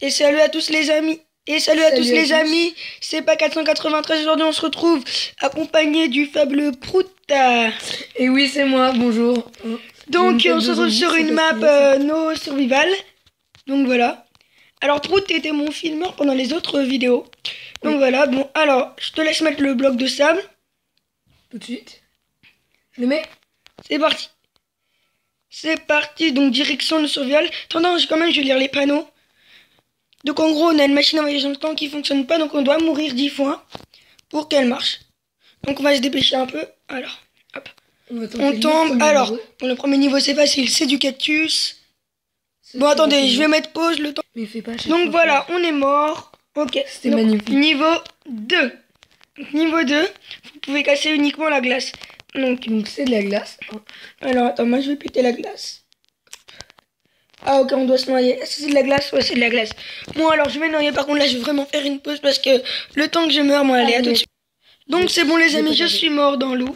Et salut à tous les amis. Et salut à tous les amis. C'est pas 493. Aujourd'hui, on se retrouve accompagné du fabuleux Prout. Et oui, c'est moi. Bonjour. Donc, on se retrouve sur une map No Survival. Donc voilà. Alors, Prout était mon filmeur pendant les autres vidéos. Donc voilà. Bon, alors, je te laisse mettre le bloc de sable. Tout de suite. Je le mets. C'est parti. C'est parti. Donc, direction No Survival. Attends, quand même, je vais lire les panneaux. Donc en gros, on a une machine à voyager dans le temps qui fonctionne pas, donc on doit mourir 10 fois pour qu'elle marche. Donc on va se dépêcher un peu. Alors, hop. On tombe. Alors, bon, le premier niveau c'est facile, c'est du cactus. Bon, attendez, je vais mettre pause le temps. Mais fais pas. Donc voilà, on est mort. Ok, c'était magnifique. Niveau 2. Donc, niveau 2, vous pouvez casser uniquement la glace. Donc c'est de la glace. Alors attends, moi je vais péter la glace. Ah ok, on doit se noyer. Est-ce que c'est de la glace? Ouais, c'est de la glace. Bon alors je vais noyer, par contre là je vais vraiment faire une pause parce que le temps que je meurs, moi allez, à tout de suite. Donc c'est bon les amis, je suis mort dans l'eau.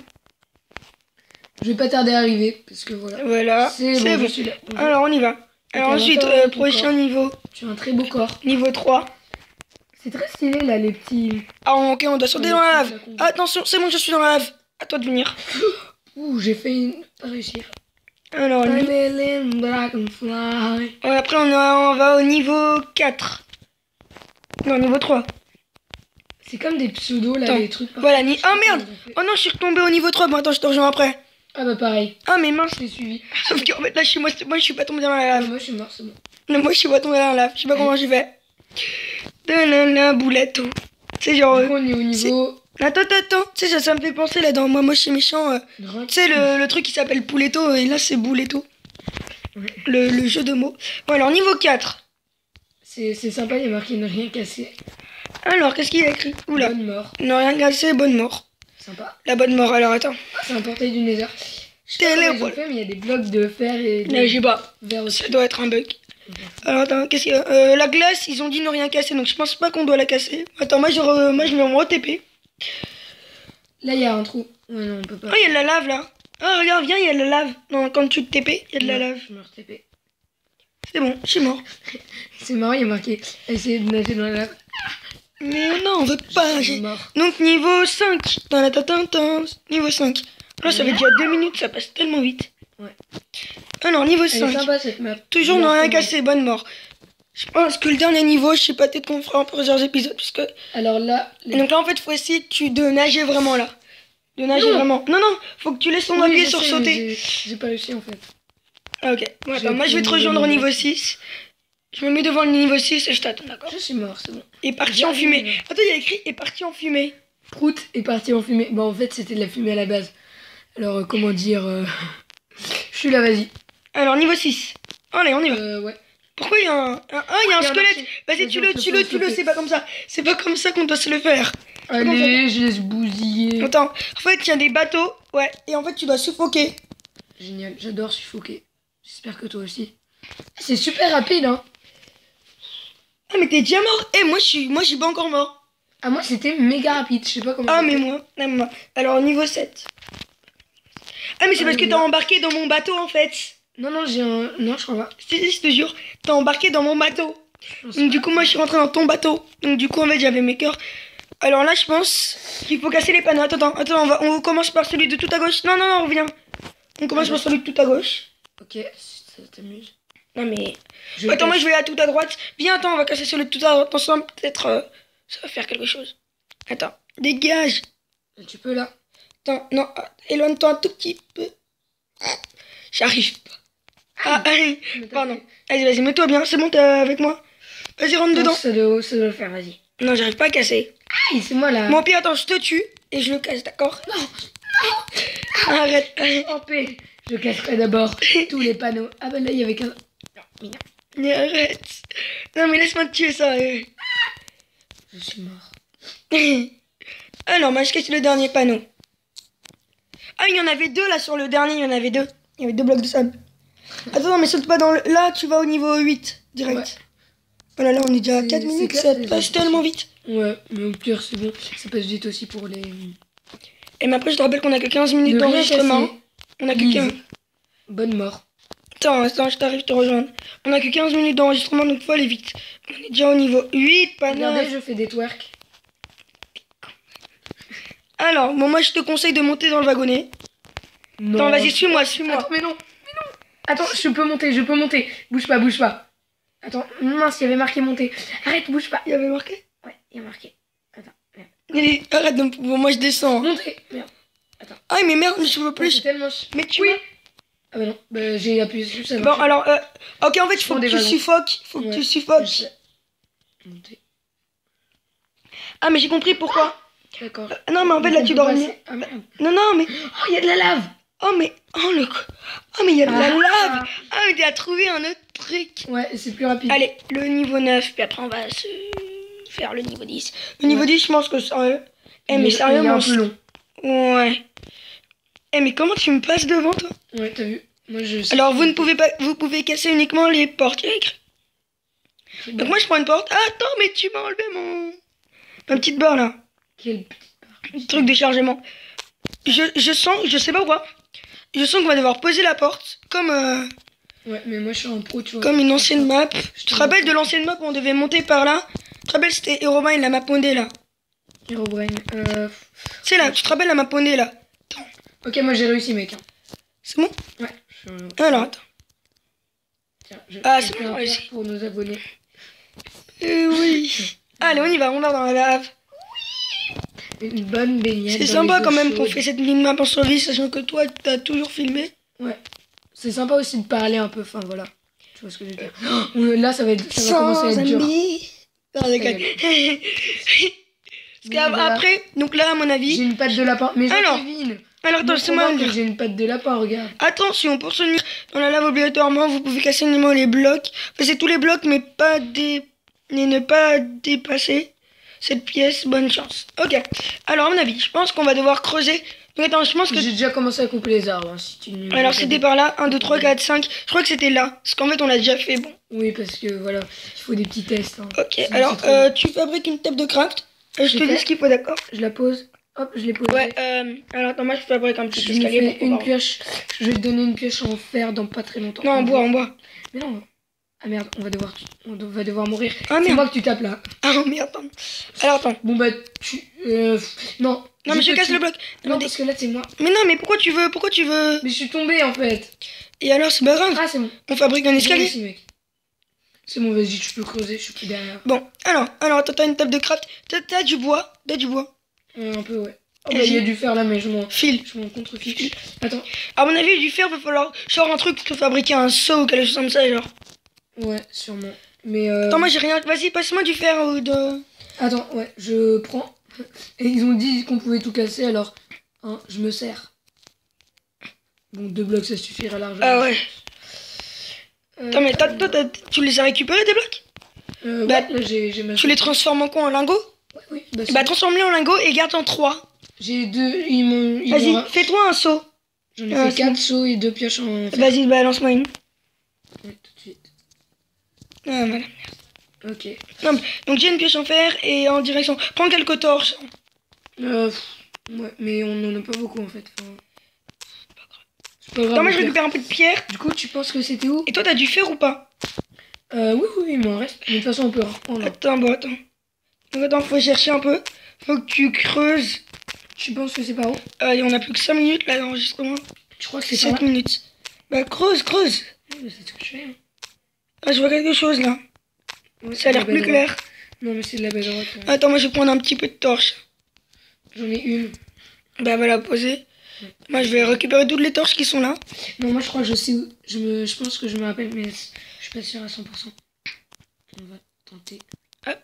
Je vais pas tarder à arriver parce que voilà. Voilà, c'est bon. Je suis là. Alors on y va. Alors ensuite, prochain niveau. Tu as un très beau corps. Niveau 3. C'est très stylé là les petits... Ah ok, on doit sauter dans la lave. Attention, c'est bon, je suis dans la lave. À toi de venir. Ouh, j'ai fait une... pas réussir. Alors, après on va au niveau 4. Non, niveau 3. C'est comme des pseudos là, les trucs. Voilà, oh merde. Oh non, je suis retombé au niveau 3. Bon, attends, je te rejoins après. Ah bah pareil. Ah mais mince, je t'ai suivi. Sauf qu'en fait là, moi je suis pas tombé dans la lave. Moi je suis mort, c'est bon. Non, moi je suis pas tombé dans la lave. Je sais pas comment j'ai fait. La boulette. C'est genre. Du coup, on est au niveau... Attends. Tu sais, ça me fait penser là dans Moi Moche et Méchant. Tu sais, le truc qui s'appelle Pouletto et là c'est Bouletto. Ouais. Le jeu de mots. Bon, alors niveau 4. C'est sympa, il y a marqué ne rien casser. Alors, qu'est-ce qu'il y a écrit? Oula. Bonne mort. Ne rien casser, bonne mort. Sympa. La bonne mort, alors attends. C'est un portail du Nether. Je sais pas comment ils ont fait, mais il y a des blocs de fer et de... Je sais pas. Ça doit être un bug. Alors attends, qu'est-ce qu'il y a? La glace, ils ont dit ne rien casser, donc je pense pas qu'on doit la casser. Attends, moi je vais en re-TP. Là, il y a un trou. Ouais, non, on peut pas. Oh, il y a de la lave là. Oh, regarde, viens, il y a de la lave. Non, quand tu te TP, il y a de la lave. Je me re-TP. C'est bon, je suis mort. C'est marrant, il y a marqué essayer de nager dans la lave. Mais non, on veut pas. Donc niveau 5. Niveau 5. Là, ça fait déjà 2 minutes, ça passe tellement vite. Ouais. Alors, niveau 5. Sympa, cette map. Toujours ne rien casser, bonne mort. Je pense que le dernier niveau, je sais pas, peut-être qu'on fera en plusieurs épisodes. Puisque... Alors là... Donc là, en fait, il faut essayer de nager vraiment là. De nager vraiment. Non, faut que tu laisses ton appuyer sur sauter. J'ai pas réussi en fait. Ah, ok. Bon, attends, moi, je vais te rejoindre au niveau 6. Je me mets devant le niveau 6 et je t'attends, d'accord? Je suis mort, c'est bon. Et parti en fumée. Attends, il y a écrit est parti en fumée. Prout est parti en fumée. Bon, en fait, c'était de la fumée à la base. Alors, comment dire... Je suis là, vas-y. Alors, niveau 6. Allez, on y va. Ouais. Pourquoi il y a un squelette? Vas-y, tu le, c'est pas comme ça. C'est pas comme ça qu'on doit se le faire. Allez, je laisse bousiller. Attends, en fait, il y a des bateaux. Ouais, et en fait, tu dois suffoquer. Génial, j'adore suffoquer. J'espère que toi aussi. C'est super rapide, hein. Ah, mais t'es déjà mort? Moi, je suis pas encore mort. Ah, moi, c'était méga rapide. Je sais pas comment... Ah, mais moi. Alors, niveau 7. Ah, mais c'est parce que t'as embarqué dans mon bateau, en fait. Non, j'ai un... Non, je crois pas. Je te jure, t'as embarqué dans mon bateau. Donc, du coup, moi, je suis rentré dans ton bateau. Donc, du coup, en fait, j'avais mes cœurs. Alors là, je pense qu'il faut casser les panneaux. Attends, on commence par celui de tout à gauche. Non, reviens. On commence par celui de tout à gauche. Ok, ça t'amuse. Non, mais... Attends, moi, je vais à tout à droite. Viens, attends, on va casser celui de tout à droite ensemble. Peut-être, ça va faire quelque chose. Attends, dégage. Tu peux, là. Attends, non, éloigne-toi un tout petit peu. J'arrive pas. Ah, allez, pardon. Vas-y, mets-toi bien, c'est bon, t'es avec moi. Vas-y, rentre dedans. Ça doit le faire, vas-y. Non, j'arrive pas à casser. Aïe, c'est moi là. Bon, pire, attends, je te tue et je le casse, d'accord? Non. Arrête. En paix. Je casserai d'abord tous les panneaux. Ah bah là, il y avait qu'un... Non, mais arrête. Non, mais laisse-moi te tuer, ça. Je suis mort. Alors, moi, je casse le dernier panneau. Ah, il y en avait 2 là sur le dernier, il y en avait 2. Il y avait 2 blocs de sable. Attends, non, mais saute pas dans le... Là, tu vas au niveau 8, direct. Ouais. Voilà, là, on est déjà à 4 minutes, ça passe tellement vite. Ouais, mais au pire, c'est bon. Ça passe vite aussi pour les... Et mais après, je te rappelle qu'on a que 15 minutes d'enregistrement. On a que 15. Bonne mort. Attends, je t'arrive te rejoindre. On a que 15 minutes d'enregistrement, donc faut aller vite. On est déjà au niveau 8, pas 9. Regardez, je fais des twerks. Alors, bon, moi je te conseille de monter dans le wagonnet. Non. Attends, vas-y, suis-moi, suis-moi. Attends, mais non. Attends, je peux monter. Bouge pas. Attends, mince, il y avait marqué monter. Arrête, bouge pas. Il y avait marqué? Ouais, il y a marqué. Attends, merde. Arrête, donc, bon, moi je descends. Monter. Merde. Ah, mais merde, je veux C'est plus. tellement... Mais tu Oui. vois. Ah bah non, bah, j'ai appuyé sur ça. Bon, alors, ok, en fait, il faut prends que des tu wagons. suffoques. Faut que tu suffoques. Monter. Ah, mais j'ai compris pourquoi. D'accord. Non, mais en fait, là, tu dois revenir. Ah merde. Non, mais. Oh, il y a de la lave. Oh, mais. Oh, mais il y a de la lave. Ah, mais tu as trouvé un autre truc. Ouais, c'est plus rapide. Allez, le niveau 9, puis après, on va se faire le niveau 10. Le niveau 10, je pense que sérieux. Eh, mais sérieux, il est un mon. peu long. Ouais. Eh, mais comment tu me passes devant, toi? Ouais, t'as vu. Moi, je sais. Alors, vous pouvez casser uniquement les portes. Il y a écrit. Donc, moi, je prends une porte. Ah, attends, mais tu m'as enlevé ma petite barre, là. Quel petit Truc de chargement. Je sens, je sais pas pourquoi. Je sens qu'on va devoir poser la porte comme, Ouais, mais moi, je suis en pro, tu vois. comme une ancienne map. Tu te rappelles de l'ancienne map où on devait monter par là? Tu te rappelles, c'était Herobrine, la map mondée, là. Herobrine. C'est là, tu te rappelles la map mondée, là? Attends. Ok, moi, j'ai réussi, mec. C'est bon? Ouais. Je... Alors, attends. Tiens, Ah, je c'est fais bon, un réussi. twerk pour nos abonnés. Oui. Allez, on y va dans la lave. Une bonne baignade. C'est dans sympa les quand eaux même qu'on chaudes. fait cette mini-map en survie, sachant que toi, t'as toujours filmé. Ouais. C'est sympa aussi de parler un peu, enfin voilà. Tu vois ce que je veux dire. Oh, là, ça va commencer à être dur. Non, déconne. Parce qu'après, donc là, à mon J'ai avis. une patte de lapin. Mais Alors, Kevin, Alors, attends, c'est mal. j'ai une patte de lapin, regarde. Attention, pour se tenir dans la lave obligatoirement, vous pouvez casser uniquement les blocs. Enfin, c'est tous les blocs, mais ne pas dépasser cette pièce. Bonne chance. Ok. Alors, à mon avis, je pense qu'on va devoir creuser. Donc, attends, je pense que. J'ai déjà commencé à couper les arbres. Hein, si tu ne- Alors, c'était par là. 1, 2, 3, 4, 5. Je crois que c'était là. Parce qu'en fait, on l'a déjà fait. Bon. Oui, parce que voilà, il faut des petits tests. Hein. Ok. Sinon, Alors, c'est trop- tu fabriques une table de craft. Je te J'ai dis fait. ce qu'il faut, d'accord? Je la pose. Hop, je l'ai posée. Ouais. Alors, attends, moi, je fabrique un petit Je me escalier. fais pour une pouvoir- pioche. Je vais te donner une pioche en fer dans pas très longtemps. Non, en bois. Mais non. Ah merde, on va devoir mourir. Ah, C'est merde. moi que tu tapes là. Ah, merde, pardon. Alors, attends. Bon bah tu... Non. Non, mais je casse le bloc. Non, parce que là c'est moi. Mais non, mais pourquoi tu veux? Mais je suis tombé en fait. Et alors, c'est pas grave. Ah c'est bon. On fabrique un J'ai escalier. réussi, mec. C'est bon, vas-y, tu peux creuser, je suis plus derrière. Bon, alors, attends, t'as une table de craft. T'as du bois. Un peu, ouais. Oh bah Vas-y. il y a du fer là, mais je m'en File. contrefiche. Attends. À mon avis, du fer, va falloir genre un truc pour fabriquer un seau ou quelque chose comme ça, genre. Ouais, sûrement. Mais Attends, moi j'ai rien. Vas-y, passe-moi du fer ou de. Attends, ouais, je prends. Et ils ont dit qu'on pouvait tout casser, alors hein, je me sers. Bon, 2 blocs ça suffira largement. Ah ouais. Attends, mais tu les as récupérés des blocs? Bah, là j'ai ma. Tu les transformes en quoi? En lingots? Ouais, oui, bah, Bah, transforme-les en lingots et garde en 3. j'ai 2. Vas-y, fais-toi un seau. J'en ai Ah, fait c'est 4 bon. sauts et 2 pioches en fer. Vas-y, balance-moi une. Ouais, tout de suite. Ah, voilà. Ok. Donc j'ai une pioche en fer et en direction. Prends quelques torches. Ouais, mais on en a pas beaucoup en fait. Enfin, c'est pas grave. Attends, moi je au pire. récupère un peu de pierre. Du coup, tu penses que c'était où? Et toi, t'as du fer ou pas? Oui, il m'en reste. Mais de toute façon, on peut reprendre. Attends. Donc attends, faut chercher un peu. Faut que tu creuses. Tu penses que c'est par où? Et on a plus que 5 minutes là d'enregistrement. Je crois que c'est 7 par là. minutes. Bah creuse. Ouais, mais c'est ce que je fais. Hein. Ah, je vois quelque chose là. Ouais, Ça a l'air c'est de plus la bedrock. clair. Non, mais c'est de la bedrock. Attends, moi je vais prendre un petit peu de torche. J'en ai une. Bah voilà, poser. Moi je vais récupérer toutes les torches qui sont là. Non, moi je crois que je sais où. Je pense que je me rappelle, mais je suis pas sûr à 100%. On va tenter. Hop.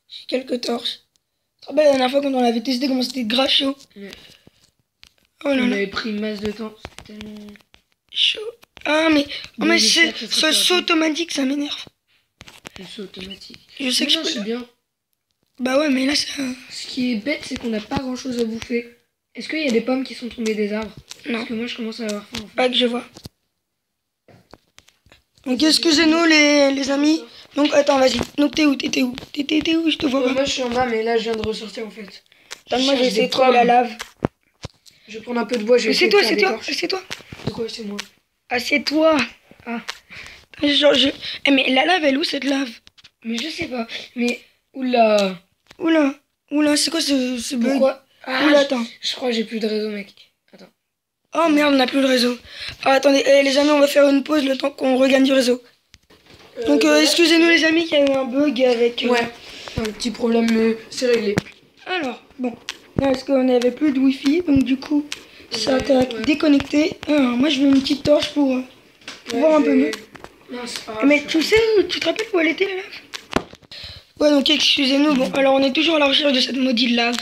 J'ai quelques torches. Tu te rappelles la dernière fois quand on avait testé comment c'était grave chaud? Ouais. Oh là On là. avait pris une masse de temps. C'était tellement. Chaud. Ah mais, Mais c'est j'espère que ça ce sera saut rapide. automatique, ça m'énerve. Le saut automatique. Je sais que je Non, peux. c'est bien. Bah ouais, mais là ça. Ce qui est bête, c'est qu'on n'a pas grand chose à bouffer. Est-ce qu'il y a des pommes qui sont tombées des arbres? Non. Parce que moi je commence à avoir faim en fait. Pas que je vois. Donc excusez-nous les amis. Donc attends, vas-y. Donc t'es où? T'étais où? Je te vois pas. Moi je suis en bas, mais là je viens de ressortir en fait. Attends, moi Je j'ai cherche essayé des de trouver la pommes. lave. Je vais prendre un peu de bois, je vais Mais c'est essayer de toi, faire c'est des toi, torches. c'est toi. De quoi c'est moi? Ah, c'est toi. Ah. Genre, Eh, mais la lave, elle est où cette lave? Mais je sais pas. Mais, oula. Oula, oula, c'est quoi ce bug? Pourquoi? Ah, Oula, attends. je crois que j'ai plus de réseau, mec. Attends. Oh merde, on n'a plus le réseau. Ah, attendez, les amis, on va faire une pause le temps qu'on regagne du réseau. Donc, excusez-nous les amis, qu'il y a eu un bug avec... Ouais, un petit problème, mais c'est réglé. Alors, bon, parce qu'on n'avait plus de wifi, donc du coup, ça a déconnecté. Alors, moi, je mets une petite torche pour voir un peu mieux. Non, c'est pas Mais tu sais, tu te rappelles où elle était la lave? Ouais, donc excusez-nous. Bon, alors on est toujours à la recherche de cette maudite lave.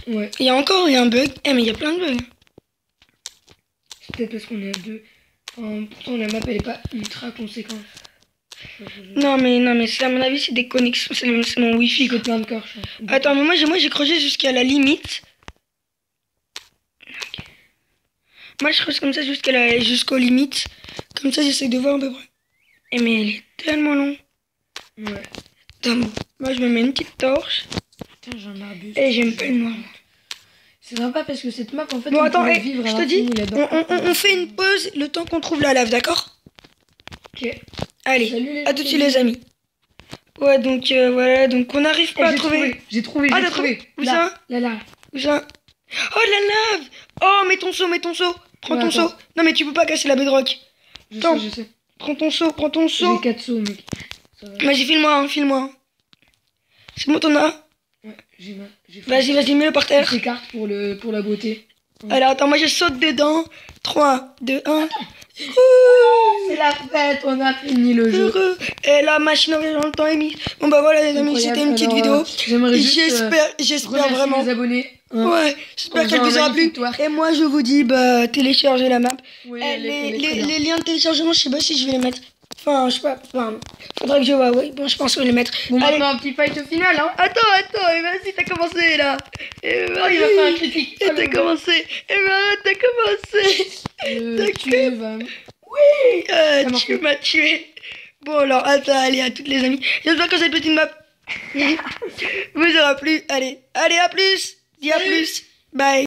Ouais. Il y a un bug. Eh, mais il y a plein de bugs. C'est peut-être parce qu'on est à deux. Pourtant, la map, elle est pas ultra conséquente. Non, mais c'est à mon avis, c'est des connexions. C'est mon wifi. Que plein de corps, je pense. Attends, mais moi j'ai creusé jusqu'à la limite. Okay. Moi, je creuse comme ça jusqu'aux limites. Comme ça, j'essaie de voir à peu près. Eh, mais elle est tellement longue. Ouais. Attends, bon. Moi, je me mets une petite torche. Putain, j'en abuse. Et j'aime pas le noir. C'est sympa parce que cette map, en fait, bon, on attends, peut vivre je te dis, on fait une une pause le temps qu'on trouve la lave, d'accord? Ok. Allez, salut, à tout de suite les amis. Ouais, donc voilà, donc on n'arrive pas à trouver. J'ai trouvé, Ah, j'ai t'as trouvé? Où là, ça? là. Où ça? Oh, la lave! Oh, mets ton seau, mets ton seau. Prends ton seau. Non, mais tu peux pas casser la bedrock. Attends, Je sais. prends ton seau, prends ton seau. J'ai 4 sauts, mec. Vas-y, file-moi, file-moi. C'est bon, t'en as? Ouais, j'ai Vas-y, mets-le par terre. Ces cartes pour la beauté. Alors, attends, moi je saute dedans. 3, 2, 1. C'est la fête, on a fini le jeu. Heureux. Et la machine en voyage dans le temps est mise. Bon bah voilà les amis, c'était une petite vidéo. J'espère vraiment. Les abonnés. Ouais, j'espère qu'elle vous aura plu. Et moi je vous dis bah téléchargez la map. Oui, les liens de téléchargement, je sais pas si je vais les mettre. Enfin, je sais pas. Enfin, faudrait que je vois. Oui, bon, je pense que je vais les mettre. Bon, allez, maintenant un petit fight au final, hein. Attends, et vas-y, t'as commencé là. Et il va faire un critique. Et t'as commencé. Et ben arrête, t'as commencé. Oui, tu m'as tué. Bon alors, attends, allez à toutes les amies. J'espère que cette petite map vous aura plu. Allez, à plus. Dis à plus. Bye.